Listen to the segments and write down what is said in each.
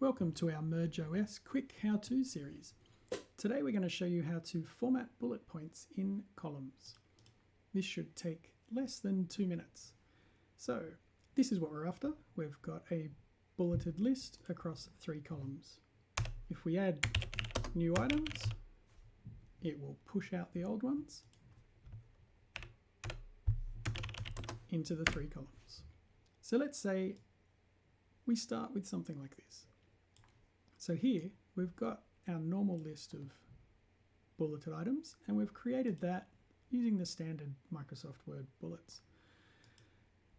Welcome to our MergeOS quick how-to series. Today we're going to show you how to format bullet points in columns. This should take less than 2 minutes. So this is what we're after. We've got a bulleted list across 3 columns. If we add new items, it will push out the old ones into the 3 columns. So let's say we start with something like this. So here we've got our normal list of bulleted items, and we've created that using the standard Microsoft Word bullets.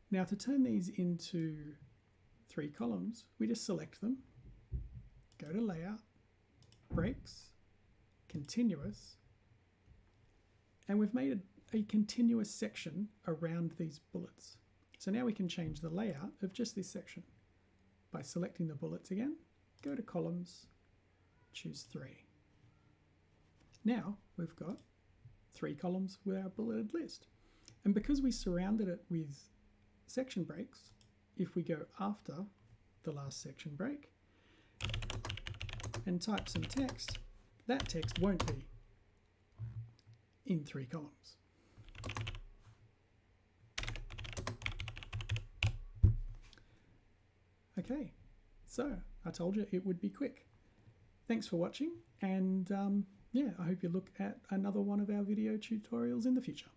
Now to turn these into 3 columns, we just select them, go to Layout, Breaks, Continuous, and we've made a continuous section around these bullets. So now we can change the layout of just this section by selecting the bullets again. Go to Columns, choose 3. Now we've got 3 columns with our bulleted list. And because we surrounded it with section breaks, if we go after the last section break and type some text, that text won't be in 3 columns. Okay, so I told you it would be quick. Thanks for watching, and yeah, I hope you look at another one of our video tutorials in the future.